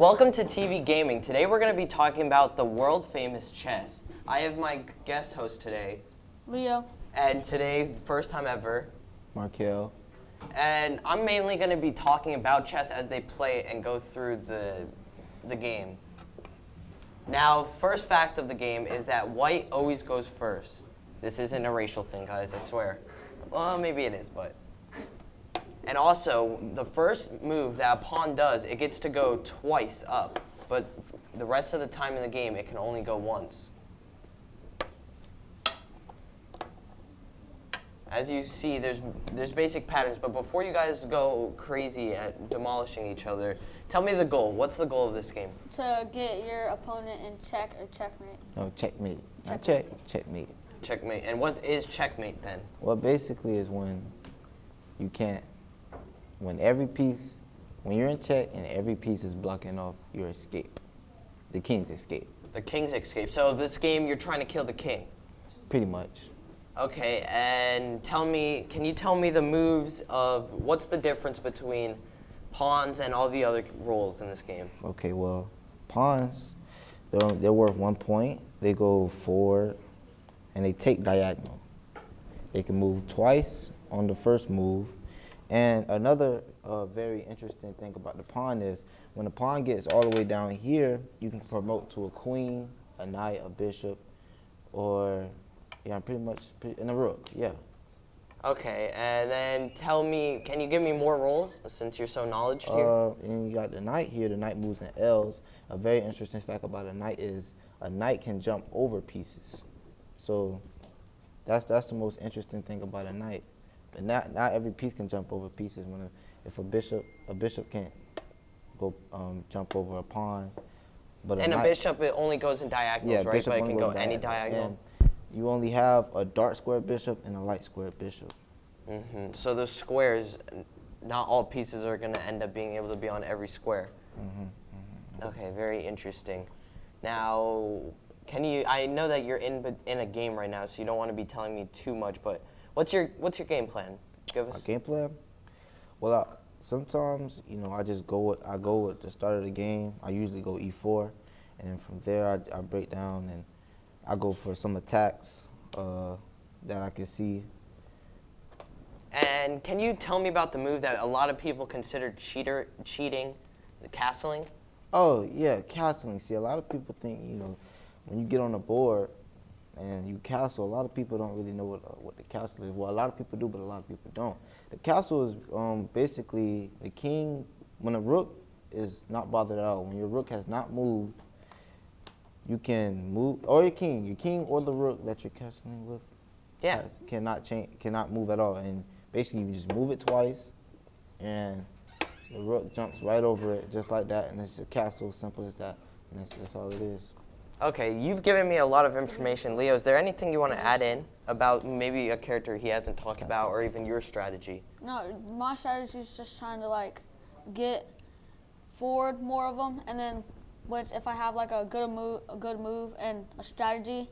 Welcome to TV Gaming. Today we're going to be talking about the world famous chess. I have my guest host today, Leo. and today, first time ever, Markel. and I'm mainly going to be talking about chess as they play it and go through the game. Now, first fact of the game is that white always goes first. This isn't a racial thing, guys, I swear. Well, maybe it is, but... And also, the first move that a pawn does, it gets to go twice up. But the rest of the time in the game, it can only go once. As you see, there's basic patterns, but before you guys go crazy at demolishing each other, tell me the goal. What's the goal of this game? To get your opponent in check or checkmate. No, checkmate. Not Checkmate. checkmate. Checkmate. And what is checkmate then? Well, basically is when you can't, when you're in check and every piece is blocking off your escape. The king's escape. The king's escape. So this game, you're trying to kill the king. Pretty much. Okay, and can you tell me the moves of what's the difference between pawns and all the other roles in this game? Okay, well, pawns, they're worth 1 point. They go forward and they take diagonal. They can move twice on the first move. And another very interesting thing about the pawn is when the pawn gets all the way down here, you can promote to a queen, a knight, a bishop, or and a rook, yeah. Okay, and then tell me, can you give me more roles since you're so knowledgeable here? And you got the knight here. The knight moves in L's. A very interesting fact about a knight is a knight can jump over pieces. So that's the most interesting thing about a knight. But not every piece can jump over pieces. If a bishop can't go jump over a pawn. But And a bishop, it only goes in diagonals, right? But it can go any diagonal. And you only have a dark square bishop and a light square bishop. Mm-hmm. So those squares, not all pieces are going to end up being able to be on every square. Mm-hmm. Okay, very interesting. Now, I know that you're in a game right now, so you don't want to be telling me too much, but what's your game plan? Give us. My game plan? Well, sometimes, I go with the start of the game. I usually go E4, and then from there I break down and I go for some attacks that I can see. And can you tell me about the move that a lot of people consider cheating, the castling? Oh, yeah, castling. See, a lot of people think, when you get on the board and you castle, a lot of people don't really know what the castle is. Well, a lot of people do, but a lot of people don't. The castle is basically the king. When a rook is not bothered at all, when your rook has not moved, you can move, or your king or the rook that you're castling with, Yeah. cannot move at all. And basically, you just move it twice, and the rook jumps right over it, just like that, and it's a castle, simple as that, and that's all it is. Okay, you've given me a lot of information. Leo, is there anything you want to add in about maybe a character he hasn't talked about, or even your strategy? No, my strategy is just trying to get forward more of them, and then if I have a good move and a strategy,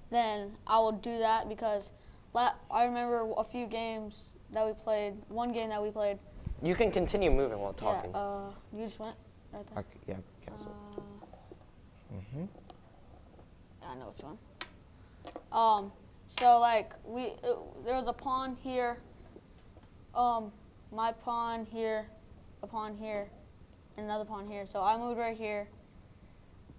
then I will do that because I remember a few games that we played. One game that we played. You can continue moving while talking. Yeah. You just went right there. Castle. Yeah, I know which one. So there was a pawn here, my pawn here, a pawn here, and another pawn here. So I moved right here,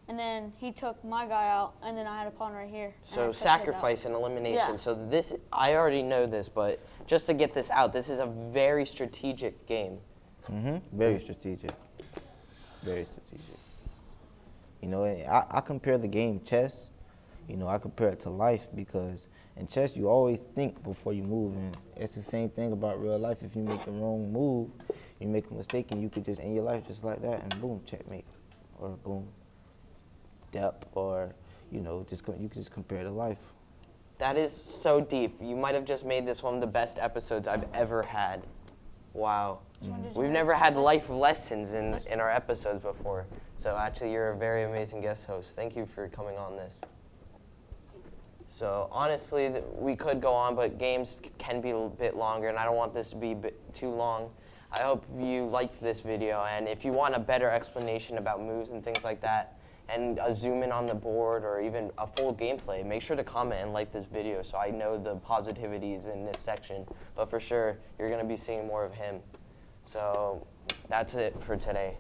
and then he took my guy out, and then I had a pawn right here. So sacrifice and elimination. Yeah. So this, I already know this, but just to get this out, this is a very strategic game. Very strategic. Very strategic. I compare the game chess. I compare it to life because in chess you always think before you move, and it's the same thing about real life. If you make the wrong move, you make a mistake, and you could just end your life just like that, and boom, checkmate, or boom, depth, or you could just compare to life. That is so deep. You might have just made this one of the best episodes I've ever had. Wow. We've never had life lessons in our episodes before. So actually, you're a very amazing guest host. Thank you for coming on this. So honestly, we could go on, but games can be a bit longer, and I don't want this to be too long. I hope you liked this video, and if you want a better explanation about moves and things like that, and a zoom in on the board or even a full gameplay, make sure to comment and like this video so I know the positivities in this section. But for sure, you're going to be seeing more of him. So that's it for today.